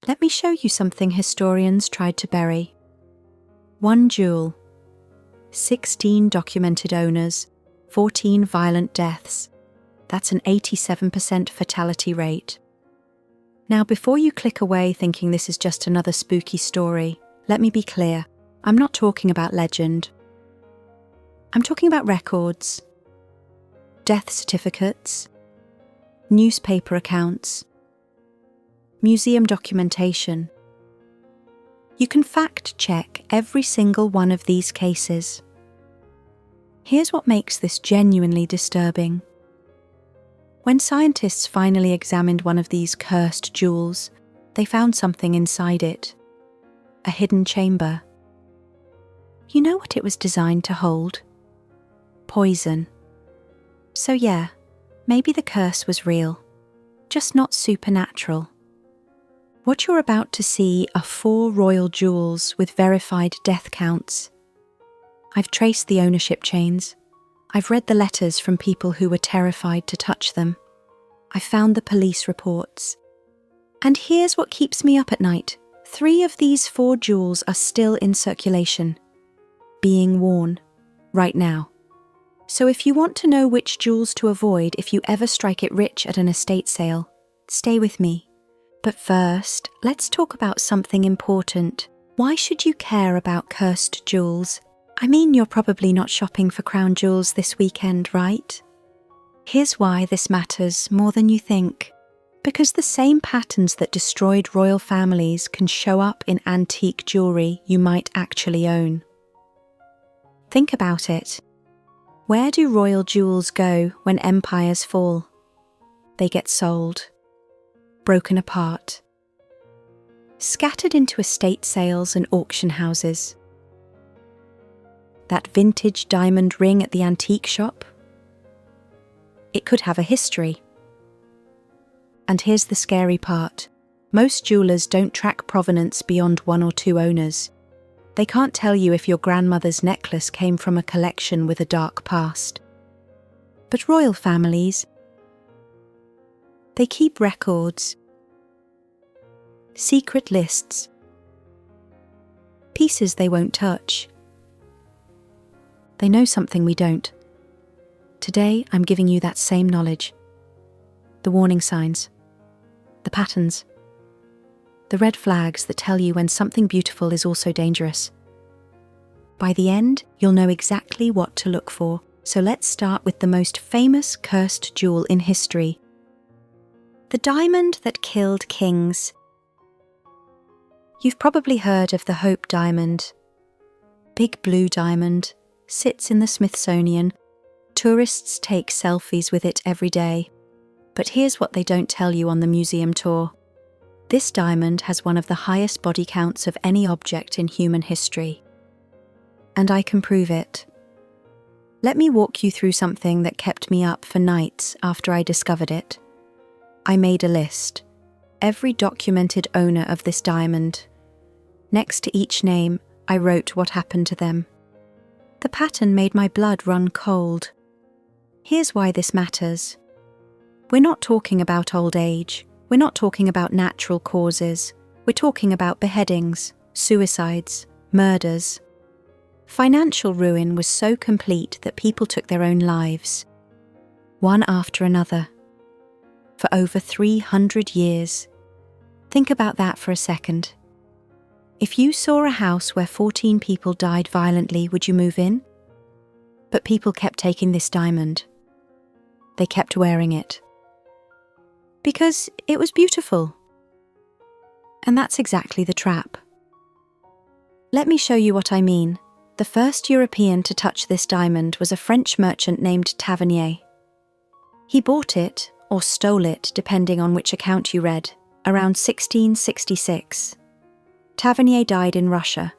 Let me show you something historians tried to bury. One jewel, 16 documented owners, 14 violent deaths. That's an 87% fatality rate. Now, before you click away thinking this is just another spooky story, let me be clear. I'm not talking about legend. I'm talking about records, death certificates, newspaper accounts, museum documentation. You can fact-check every single one of these cases. Here's what makes this genuinely disturbing. When scientists finally examined one of these cursed jewels, they found something inside it. A hidden chamber. You know what it was designed to hold? Poison. So yeah, maybe the curse was real, just not supernatural. What you're about to see are 4 royal jewels with verified death counts. I've traced the ownership chains. I've read the letters from people who were terrified to touch them. I found the police reports. And here's what keeps me up at night. 3 of these 4 jewels are still in circulation, being worn, right now. So if you want to know which jewels to avoid if you ever strike it rich at an estate sale, stay with me. But first, let's talk about something important. Why should you care about cursed jewels? I mean, you're probably not shopping for crown jewels this weekend, right? Here's why this matters more than you think. Because the same patterns that destroyed royal families can show up in antique jewelry you might actually own. Think about it. Where do royal jewels go when empires fall? They get sold, broken apart, scattered into estate sales and auction houses. That vintage diamond ring at the antique shop? It could have a history. And here's the scary part. Most jewelers don't track provenance beyond 1 or 2 owners. They can't tell you if your grandmother's necklace came from a collection with a dark past. But royal families, they keep records, secret lists, pieces they won't touch. They know something we don't. Today, I'm giving you that same knowledge. The warning signs, the patterns, the red flags that tell you when something beautiful is also dangerous. By the end, you'll know exactly what to look for. So let's start with the most famous cursed jewel in history. The diamond that killed kings. You've probably heard of the Hope Diamond. Big blue diamond, sits in the Smithsonian. Tourists take selfies with it every day. But here's what they don't tell you on the museum tour. This diamond has one of the highest body counts of any object in human history. And I can prove it. Let me walk you through something that kept me up for nights after I discovered it. I made a list. Every documented owner of this diamond. Next to each name, I wrote what happened to them. The pattern made my blood run cold. Here's why this matters. We're not talking about old age. We're not talking about natural causes. We're talking about beheadings, suicides, murders. Financial ruin was so complete that people took their own lives, one after another, for over 300 years. Think about that for a second. If you saw a house where 14 people died violently, would you move in? But people kept taking this diamond. They kept wearing it. Because it was beautiful. And that's exactly the trap. Let me show you what I mean. The first European to touch this diamond was a French merchant named Tavernier. He bought it, or stole it, depending on which account you read, around 1666. Tavernier died in Russia,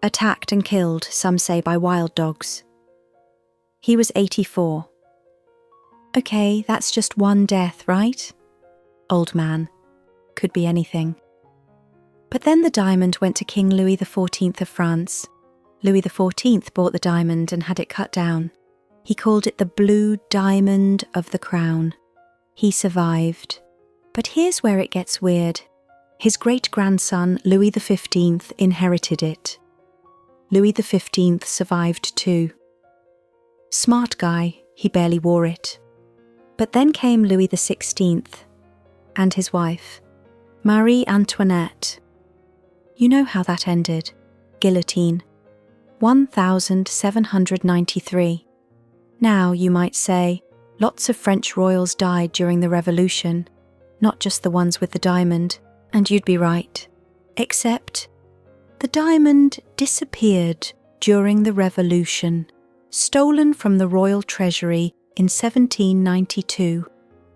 attacked and killed, some say by wild dogs. He was 84. Okay, that's just one death, right? Old man. Could be anything. But then the diamond went to King Louis XIV of France. Louis XIV bought the diamond and had it cut down. He called it the blue diamond of the crown. He survived. But here's where it gets weird. His great-grandson, Louis XV, inherited it. Louis XV survived too. Smart guy, he barely wore it. But then came Louis XVI and his wife, Marie Antoinette. You know how that ended. Guillotine. 1793. Now, you might say, lots of French royals died during the Revolution, not just the ones with the diamond, and you'd be right. Except, the diamond disappeared during the Revolution, stolen from the royal treasury in 1792.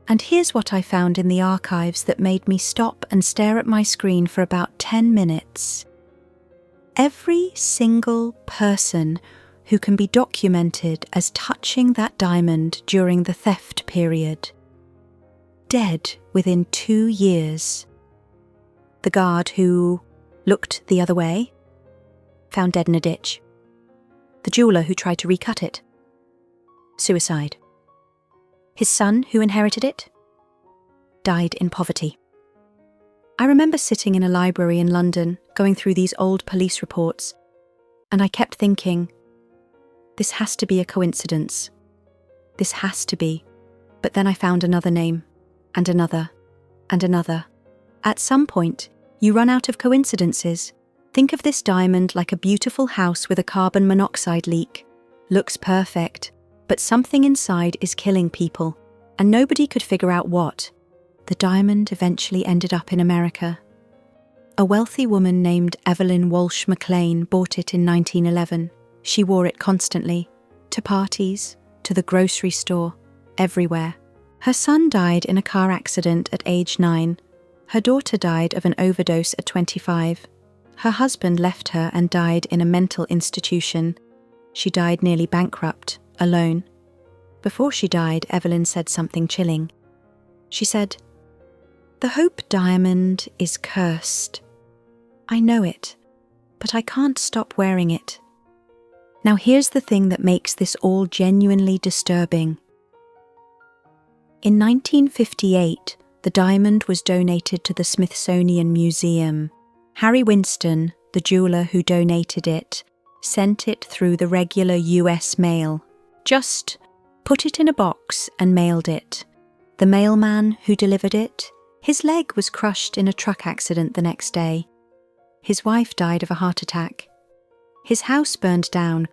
And here's what I found in the archives that made me stop and stare at my screen for about 10 minutes. Every single person who can be documented as touching that diamond during the theft period, dead within 2 years. The guard who looked the other way, found dead in a ditch. The jeweller who tried to recut it, suicide. His son, who inherited it, died in poverty. I remember sitting in a library in London, going through these old police reports, and I kept thinking, this has to be a coincidence. This has to be. But then I found another name, and another, and another. At some point, you run out of coincidences. Think of this diamond like a beautiful house with a carbon monoxide leak. Looks perfect, but something inside is killing people, and nobody could figure out what. The diamond eventually ended up in America. A wealthy woman named Evalyn Walsh McLean bought it in 1911. She wore it constantly, to parties, to the grocery store, everywhere. Her son died in a car accident at age 9. Her daughter died of an overdose at 25. Her husband left her and died in a mental institution. She died nearly bankrupt, alone. Before she died, Evalyn said something chilling. She said, "The Hope diamond is cursed. I know it, but I can't stop wearing it." Now here's the thing that makes this all genuinely disturbing. In 1958, the diamond was donated to the Smithsonian Museum. Harry Winston, the jeweller who donated it, sent it through the regular US mail. Just put it in a box and mailed it. The mailman who delivered it, his leg was crushed in a truck accident the next day. His wife died of a heart attack. His house burned down.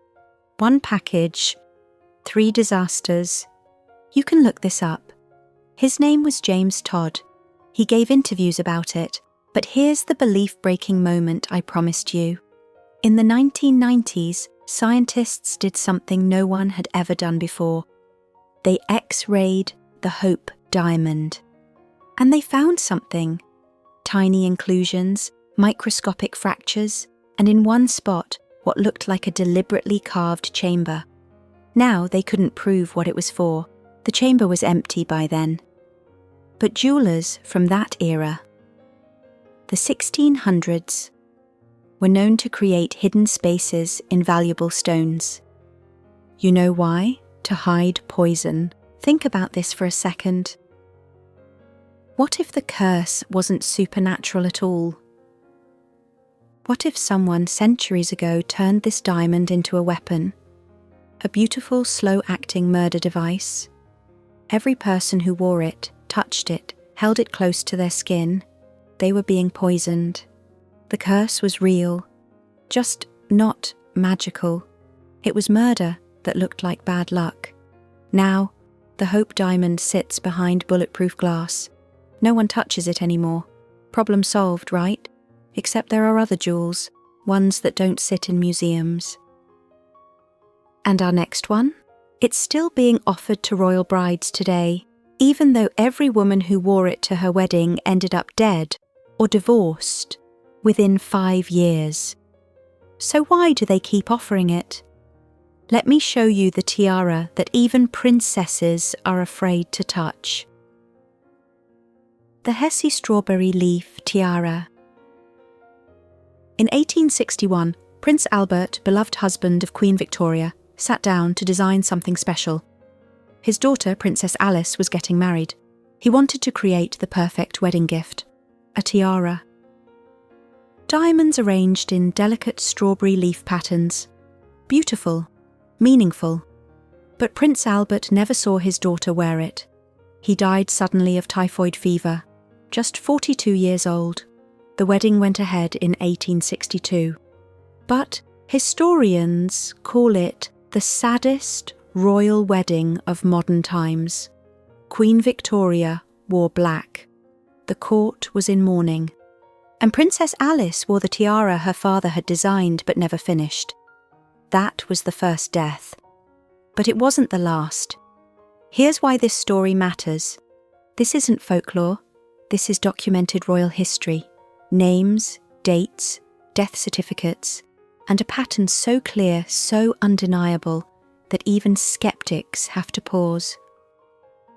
1 package, 3 disasters. You can look this up. His name was James Todd. He gave interviews about it, but here's the belief-breaking moment I promised you. In the 1990s, scientists did something no one had ever done before. They X-rayed the Hope diamond. And they found something. Tiny inclusions, microscopic fractures, and in one spot, what looked like a deliberately carved chamber. Now they couldn't prove what it was for. The chamber was empty by then. But jewelers from that era, the 1600s, were known to create hidden spaces in valuable stones. You know why? To hide poison. Think about this for a second. What if the curse wasn't supernatural at all? What if someone centuries ago turned this diamond into a weapon? A beautiful, slow-acting murder device? Every person who wore it, touched it, held it close to their skin. They were being poisoned. The curse was real, just not magical. It was murder that looked like bad luck. Now, the Hope diamond sits behind bulletproof glass. No one touches it anymore. Problem solved, right? Except there are other jewels, ones that don't sit in museums. And our next one? It's still being offered to royal brides today, even though every woman who wore it to her wedding ended up dead or divorced within 5 years. So why do they keep offering it? Let me show you the tiara that even princesses are afraid to touch. The Hesse strawberry leaf tiara. In 1861, Prince Albert, beloved husband of Queen Victoria, sat down to design something special. His daughter, Princess Alice, was getting married. He wanted to create the perfect wedding gift, a tiara. Diamonds arranged in delicate strawberry leaf patterns. Beautiful, meaningful. But Prince Albert never saw his daughter wear it. He died suddenly of typhoid fever, just 42 years old. The wedding went ahead in 1862. But historians call it the saddest royal wedding of modern times. Queen Victoria wore black. The court was in mourning. And Princess Alice wore the tiara her father had designed but never finished. That was the first death. But it wasn't the last. Here's why this story matters. This isn't folklore. This is documented royal history. Names, dates, death certificates, and a pattern so clear, so undeniable, that even skeptics have to pause.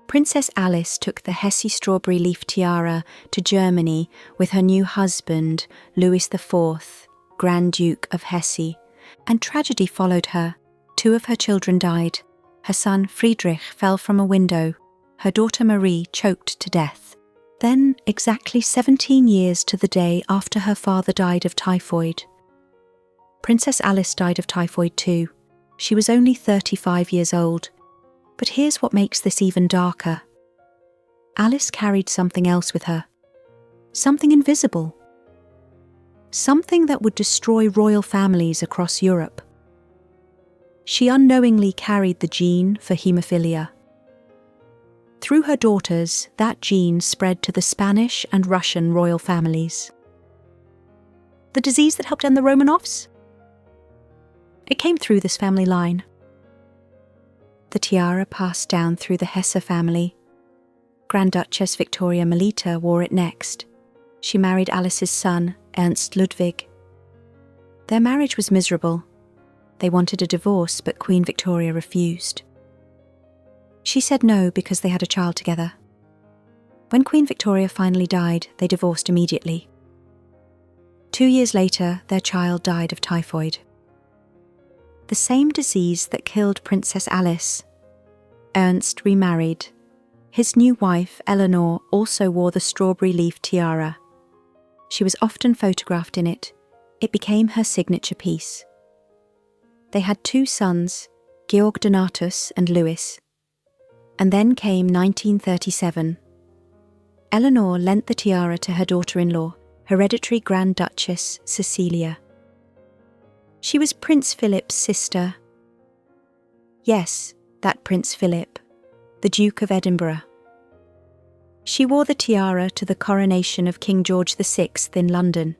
Princess Alice took the Hesse strawberry leaf tiara to Germany with her new husband, Louis IV, Grand Duke of Hesse, and tragedy followed her. 2 of her children died. Her son Friedrich fell from a window. Her daughter Marie choked to death. Then, exactly 17 years to the day after her father died of typhoid. Princess Alice died of typhoid too. She was only 35 years old. But here's what makes this even darker. Alice carried something else with her. Something invisible. Something that would destroy royal families across Europe. She unknowingly carried the gene for haemophilia. Through her daughters, that gene spread to the Spanish and Russian royal families. The disease that helped end the Romanovs? It came through this family line. The tiara passed down through the Hesse family. Grand Duchess Victoria Melita wore it next. She married Alice's son, Ernst Ludwig. Their marriage was miserable. They wanted a divorce, but Queen Victoria refused. She said no because they had a child together. When Queen Victoria finally died, they divorced immediately. 2 years later, their child died of typhoid. The same disease that killed Princess Alice. Ernst remarried. His new wife, Eleanor, also wore the strawberry leaf tiara. She was often photographed in it. It became her signature piece. They had 2 sons, Georg Donatus and Louis. And then came 1937. Eleanor lent the tiara to her daughter-in-law, hereditary Grand Duchess Cecilia. She was Prince Philip's sister. Yes, that Prince Philip, the Duke of Edinburgh. She wore the tiara to the coronation of King George VI in London.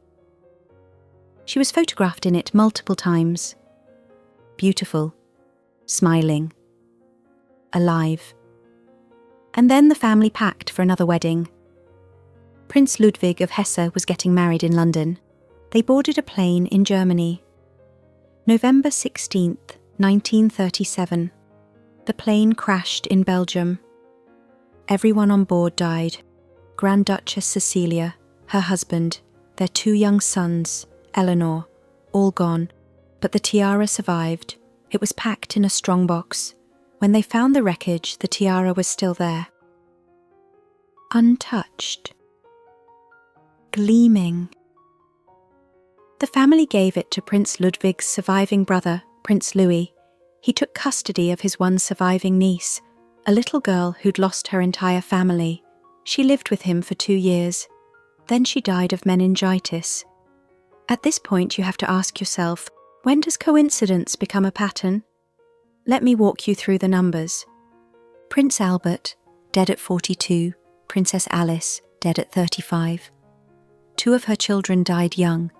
She was photographed in it multiple times. Beautiful, smiling, alive. And then the family packed for another wedding. Prince Ludwig of Hesse was getting married in London. They boarded a plane in Germany. November 16th, 1937. The plane crashed in Belgium. Everyone on board died. Grand Duchess Cecilia, her husband, their 2 young sons, Eleanor, all gone. But the tiara survived. It was packed in a strongbox. When they found the wreckage, the tiara was still there. Untouched. Gleaming. The family gave it to Prince Ludwig's surviving brother, Prince Louis. He took custody of his one surviving niece, a little girl who'd lost her entire family. She lived with him for 2 years. Then she died of meningitis. At this point, you have to ask yourself, when does coincidence become a pattern? Let me walk you through the numbers. Prince Albert, dead at 42. Princess Alice, dead at 35. 2 of her children died young.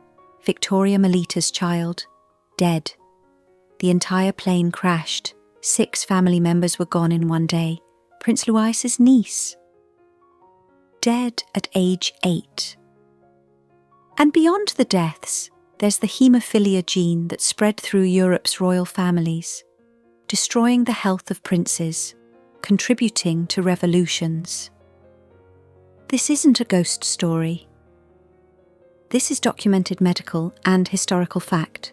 Victoria Melita's child, dead. The entire plane crashed. 6 family members were gone in one day. Prince Louis's niece, dead at age 8. And beyond the deaths, there's the haemophilia gene that spread through Europe's royal families, destroying the health of princes, contributing to revolutions. This isn't a ghost story. This is documented medical and historical fact.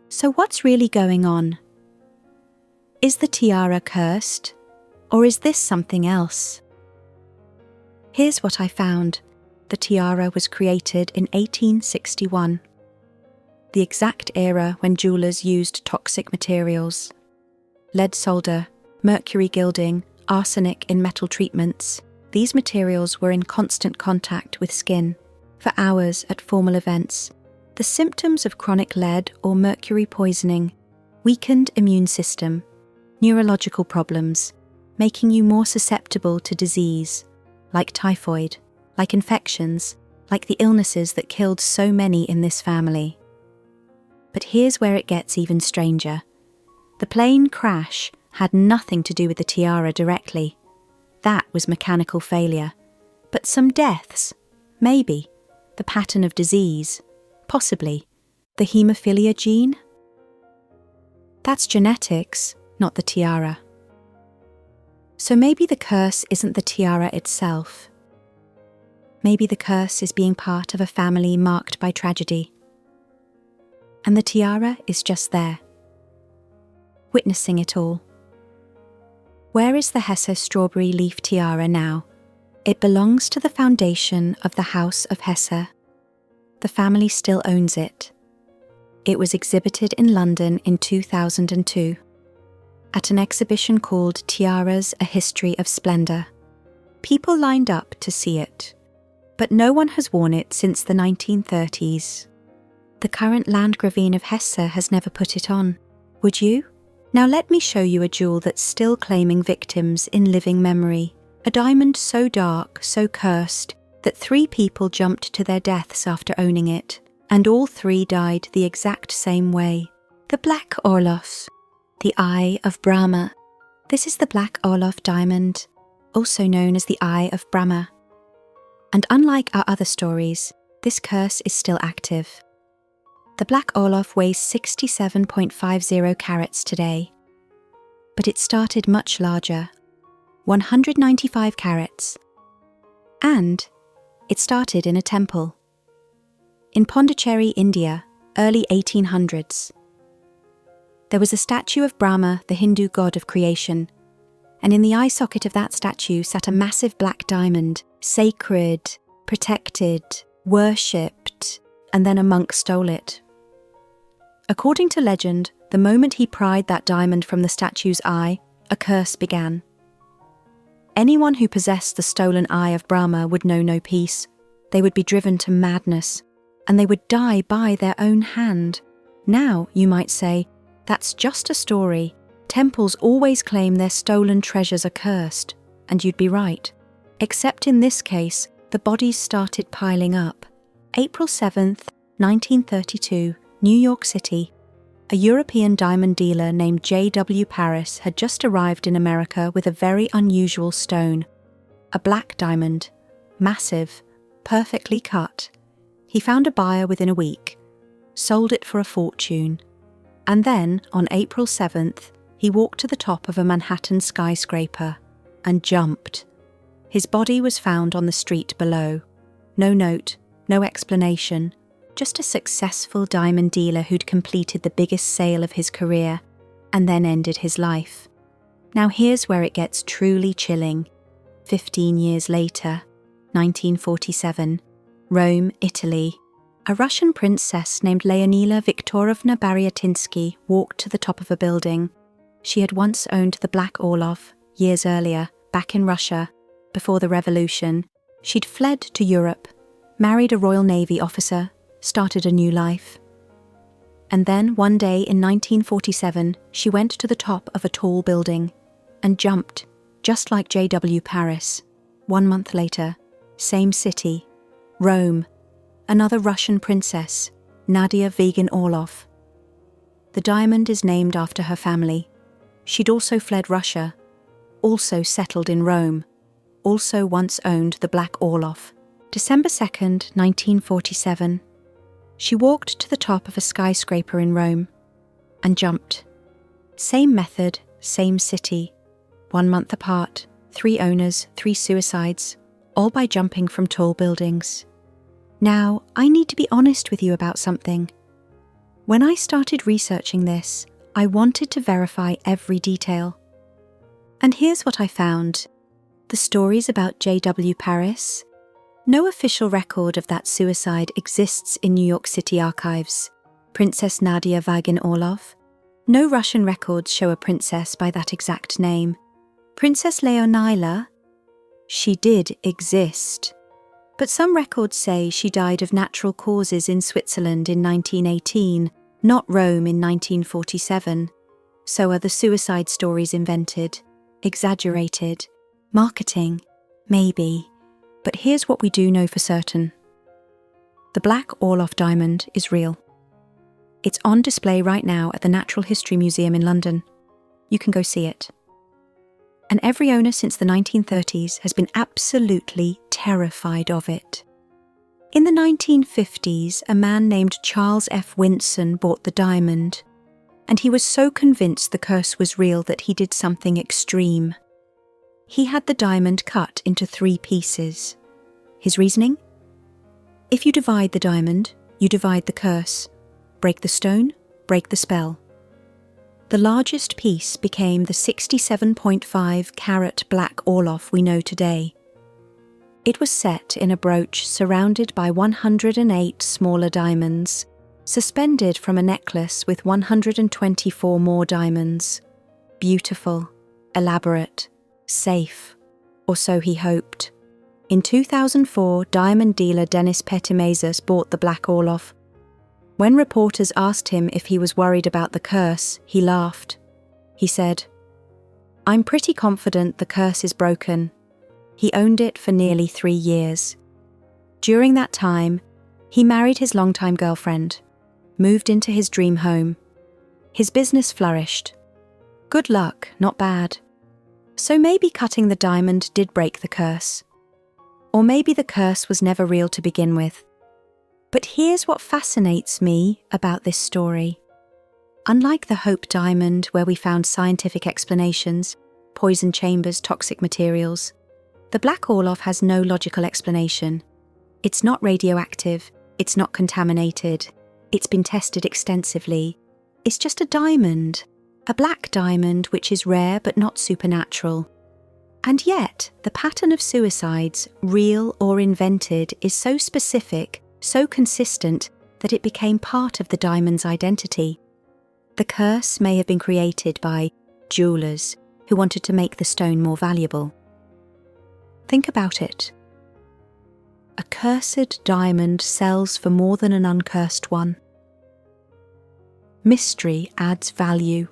So what's really going on? Is the tiara cursed, or is this something else? Here's what I found. The tiara was created in 1861, the exact era when jewelers used toxic materials. Lead solder, mercury gilding, arsenic in metal treatments. These materials were in constant contact with skin for hours at formal events. The symptoms of chronic lead or mercury poisoning: weakened immune system, neurological problems, making you more susceptible to disease, like typhoid, like infections, like the illnesses that killed so many in this family. But here's where it gets even stranger. The plane crash had nothing to do with the tiara directly. That was mechanical failure. But some deaths, maybe. The pattern of disease, possibly. The haemophilia gene? That's genetics, not the tiara. So maybe the curse isn't the tiara itself. Maybe the curse is being part of a family marked by tragedy. And the tiara is just there, witnessing it all. Where is the Hesse strawberry leaf tiara now? It belongs to the foundation of the House of Hesse. The family still owns it. It was exhibited in London in 2002 at an exhibition called Tiaras: A History of Splendor. People lined up to see it, but no one has worn it since the 1930s. The current Landgravine of Hesse has never put it on. Would you? Now let me show you a jewel that's still claiming victims in living memory. A diamond so dark, so cursed, that 3 people jumped to their deaths after owning it, and all 3 died the exact same way. The Black Orloffs, the Eye of Brahma. This is the Black Orloff diamond, also known as the Eye of Brahma. And unlike our other stories, this curse is still active. The Black Orloff weighs 67.50 carats today, but it started much larger, 195 carats, and it started in a temple. In Pondicherry, India, early 1800s. There was a statue of Brahma, the Hindu god of creation, and in the eye socket of that statue sat a massive black diamond, sacred, protected, worshipped, and then a monk stole it. According to legend, the moment he pried that diamond from the statue's eye, a curse began. Anyone who possessed the stolen eye of Brahma would know no peace. They would be driven to madness, and they would die by their own hand. Now, you might say, that's just a story. Temples always claim their stolen treasures are cursed, and you'd be right. Except in this case, the bodies started piling up. April 7th, 1932, New York City. A European diamond dealer named J.W. Paris had just arrived in America with a very unusual stone. A black diamond. Massive. Perfectly cut. He found a buyer within a week. Sold it for a fortune. And then, on April 7th, he walked to the top of a Manhattan skyscraper and jumped. His body was found on the street below. No note, no explanation. Just a successful diamond dealer who'd completed the biggest sale of his career and then ended his life. Now here's where it gets truly chilling. 15 years later, 1947, Rome, Italy. A Russian princess named Leonila Viktorovna Baryatinsky walked to the top of a building. She had once owned the Black Orloff, years earlier, back in Russia, before the revolution. She'd fled to Europe, married a Royal Navy officer, started a new life. And then, one day in 1947, she went to the top of a tall building and jumped, just like J.W. Paris. 1 month later, same city, Rome, another Russian princess, Nadia Vegan Orloff. The diamond is named after her family. She'd also fled Russia, also settled in Rome, also once owned the Black Orloff. December 2nd, 1947. She walked to the top of a skyscraper in Rome and jumped. Same method, same city. 1 month apart, 3 owners, 3 suicides, all by jumping from tall buildings. Now, I need to be honest with you about something. When I started researching this, I wanted to verify every detail. And here's what I found. The stories about J.W. Paris, No official record of that suicide exists in New York City archives. Princess Nadia Vagan-Orlov. No Russian records show a princess by that exact name. Princess Leonila? She did exist. But some records say she died of natural causes in Switzerland in 1918, not Rome in 1947. So are the suicide stories invented, exaggerated, marketing? Maybe. But here's what we do know for certain. The Black Orloff diamond is real. It's on display right now at the Natural History Museum in London. You can go see it. And every owner since the 1930s has been absolutely terrified of it. In the 1950s, a man named Charles F. Winson bought the diamond, and he was so convinced the curse was real that he did something extreme. He had the diamond cut into 3 pieces. His reasoning? If you divide the diamond, you divide the curse. Break the stone, break the spell. The largest piece became the 67.5 carat black Orloff we know today. It was set in a brooch surrounded by 108 smaller diamonds, suspended from a necklace with 124 more diamonds. Beautiful, elaborate, safe, or so he hoped. In 2004, diamond dealer Denis Petimezas bought the black Orloff. When reporters asked him if he was worried about the curse, he laughed. He said, "I'm pretty confident the curse is broken." He owned it for nearly 3 years. During that time, he married his longtime girlfriend, moved into his dream home. His business flourished. Good luck, not bad. So maybe cutting the diamond did break the curse. Or maybe the curse was never real to begin with. But here's what fascinates me about this story. Unlike the Hope diamond, where we found scientific explanations, poison chambers, toxic materials, the black Orloff has no logical explanation. It's not radioactive, it's not contaminated, it's been tested extensively. It's just a diamond, a black diamond which is rare but not supernatural. And yet, the pattern of suicides, real or invented, is so specific, so consistent, that it became part of the diamond's identity. The curse may have been created by jewelers who wanted to make the stone more valuable. Think about it. A cursed diamond sells for more than an uncursed one. Mystery adds value.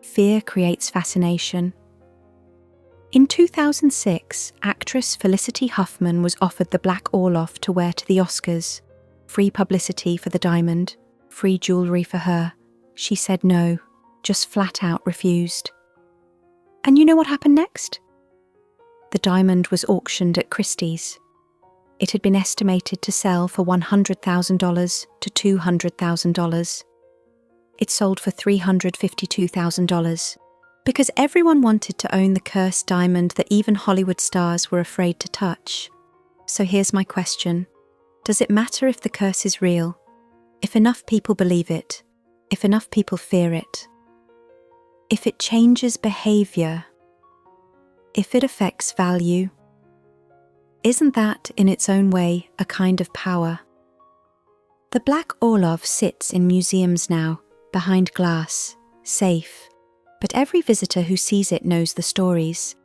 Fear creates fascination. In 2006, actress Felicity Huffman was offered the black Orloff to wear to the Oscars. Free publicity for the diamond, free jewellery for her. She said no, just flat out refused. And you know what happened next? The diamond was auctioned at Christie's. It had been estimated to sell for $100,000 to $200,000. It sold for $352,000. Because everyone wanted to own the cursed diamond that even Hollywood stars were afraid to touch. So here's my question. Does it matter if the curse is real? If enough people believe it? If enough people fear it? If it changes behaviour? If it affects value? Isn't that, in its own way, a kind of power? The black Orloff sits in museums now, behind glass, safe. But every visitor who sees it knows the stories.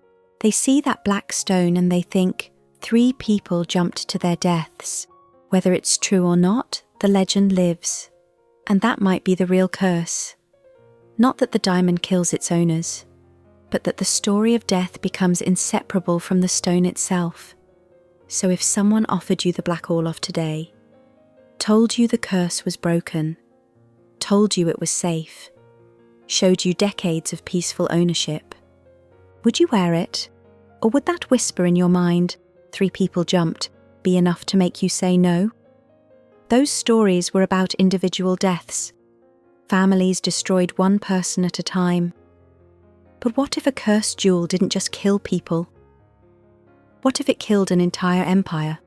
They see that black stone and they think 3 people jumped to their deaths. Whether it's true or not, the legend lives. And that might be the real curse. Not that the diamond kills its owners, but that the story of death becomes inseparable from the stone itself. So if someone offered you the black Orloff today, told you the curse was broken, told you it was safe, showed you decades of peaceful ownership, would you wear it? Or would that whisper in your mind, 3 people jumped, be enough to make you say no? Those stories were about individual deaths. Families destroyed one person at a time. But what if a cursed jewel didn't just kill people? What if it killed an entire empire?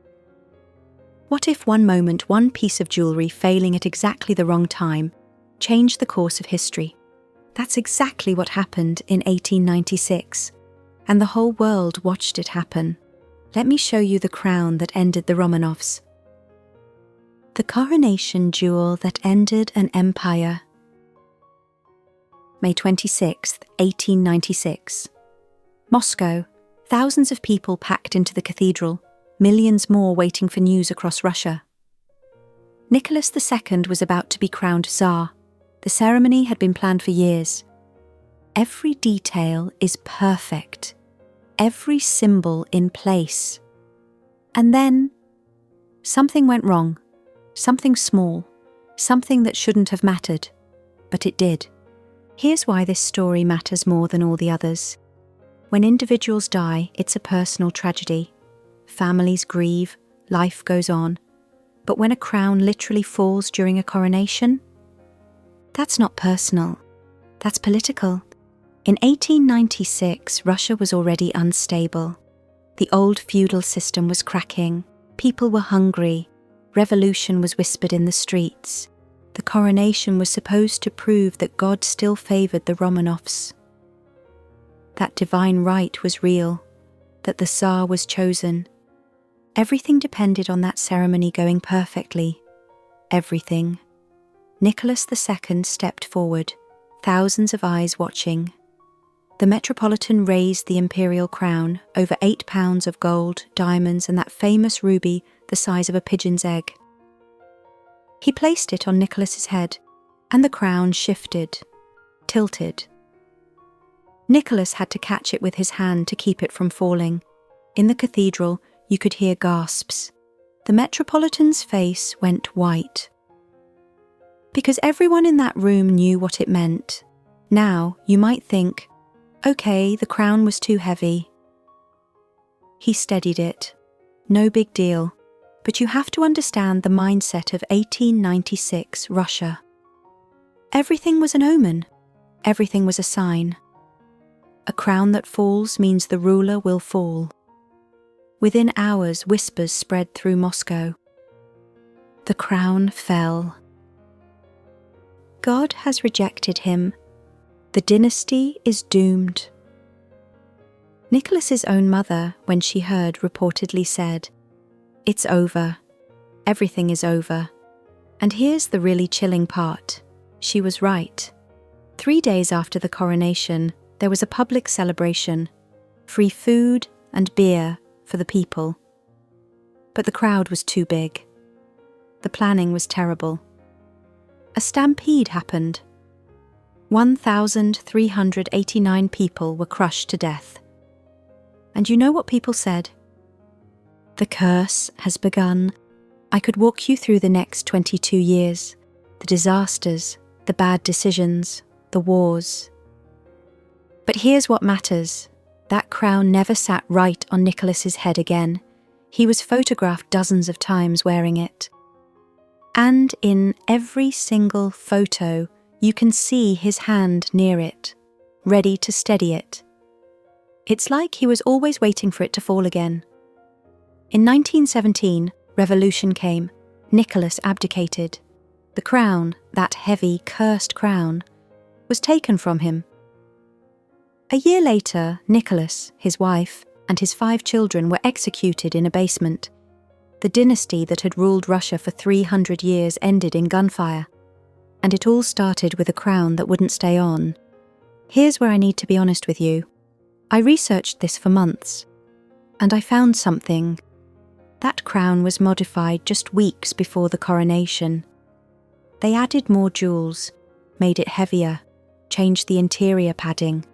What if one moment, one piece of jewellery failing at exactly the wrong time, changed the course of history? That's exactly what happened in 1896, and the whole world watched it happen. Let me show you the crown that ended the Romanovs. The coronation jewel that ended an empire. May 26th, 1896. Moscow. Thousands of people packed into the cathedral, millions more waiting for news across Russia. Nicholas II was about to be crowned Tsar. The ceremony had been planned for years. Every detail is perfect, every symbol in place. And then, something went wrong, something small, something that shouldn't have mattered, but it did. Here's why this story matters more than all the others. When individuals die, it's a personal tragedy. Families grieve, life goes on. But when a crown literally falls during a coronation, that's not personal, that's political. In 1896, Russia was already unstable. The old feudal system was cracking, people were hungry, revolution was whispered in the streets. The coronation was supposed to prove that God still favoured the Romanovs. That divine right was real, that the Tsar was chosen. Everything depended on that ceremony going perfectly. Everything. Nicholas II stepped forward, thousands of eyes watching. The Metropolitan raised the imperial crown, over 8 pounds of gold, diamonds, and that famous ruby the size of a pigeon's egg. He placed it on Nicholas's head, and the crown shifted, tilted. Nicholas had to catch it with his hand to keep it from falling. In the cathedral, you could hear gasps. The Metropolitan's face went white. Because everyone in that room knew what it meant. Now, you might think, okay, the crown was too heavy. He steadied it. No big deal. But you have to understand the mindset of 1896 Russia. Everything was an omen. Everything was a sign. A crown that falls means the ruler will fall. Within hours, whispers spread through Moscow. The crown fell. God has rejected him. The dynasty is doomed. Nicholas's own mother, when she heard, reportedly said, "It's over. Everything is over." And here's the really chilling part. She was right. 3 days after the coronation, there was a public celebration, free food and beer for the people. But the crowd was too big. The planning was terrible. A stampede happened. 1,389 people were crushed to death. And you know what people said? The curse has begun. I could walk you through the next 22 years, the disasters, the bad decisions, the wars. But here's what matters. That crown never sat right on Nicholas's head again. He was photographed dozens of times wearing it. And in every single photo, you can see his hand near it, ready to steady it. It's like he was always waiting for it to fall again. In 1917, revolution came. Nicholas abdicated. The crown, that heavy, cursed crown, was taken from him. A year later, Nicholas, his wife, and his 5 children were executed in a basement. The dynasty that had ruled Russia for 300 years ended in gunfire. And it all started with a crown that wouldn't stay on. Here's where I need to be honest with you. I researched this for months, and I found something. That crown was modified just weeks before the coronation. They added more jewels, made it heavier, changed the interior padding.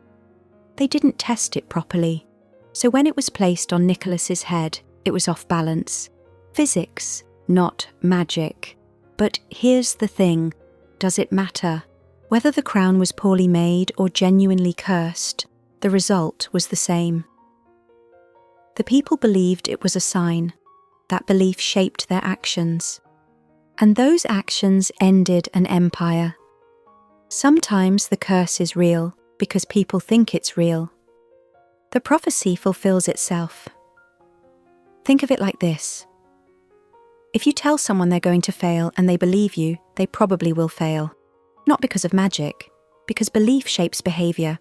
They didn't test it properly, so when it was placed on Nicholas's head, it was off balance. Physics, not magic. But here's the thing. Does it matter? Whether the crown was poorly made or genuinely cursed, the result was the same. The people believed it was a sign. That belief shaped their actions. And those actions ended an empire. Sometimes the curse is real because people think it's real. The prophecy fulfills itself. Think of it like this. If you tell someone they're going to fail and they believe you, they probably will fail. Not because of magic, because belief shapes behaviour.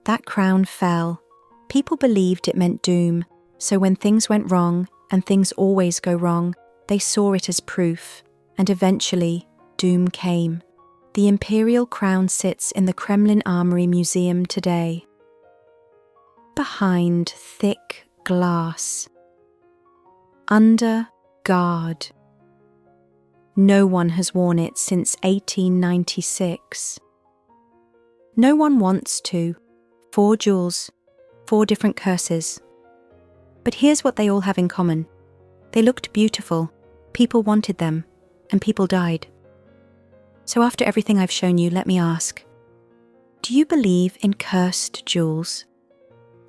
That crown fell. People believed it meant doom, So when things went wrong, and things always go wrong, they saw it as proof, and eventually, doom came. The imperial crown sits in the Kremlin Armory Museum today. Behind thick glass. Under guard. No one has worn it since 1896. No one wants to. 4 jewels, 4 different curses. But here's what they all have in common. They looked beautiful, people wanted them, and people died. So after everything I've shown you, let me ask, do you believe in cursed jewels?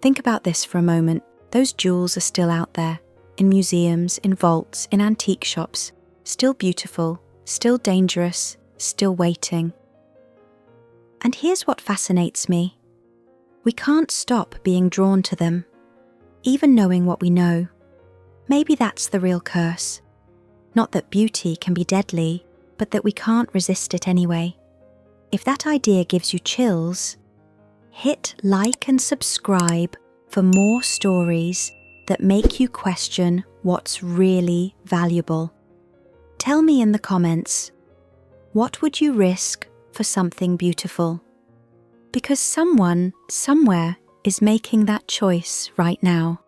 Think about this for a moment. Those jewels are still out there, in museums, in vaults, in antique shops, still beautiful, still dangerous, still waiting. And here's what fascinates me. We can't stop being drawn to them, even knowing what we know. Maybe that's the real curse. Not that beauty can be deadly, but that we can't resist it anyway. If that idea gives you chills, hit like and subscribe for more stories that make you question what's really valuable. Tell me in the comments, what would you risk for something beautiful? Because someone, somewhere, is making that choice right now.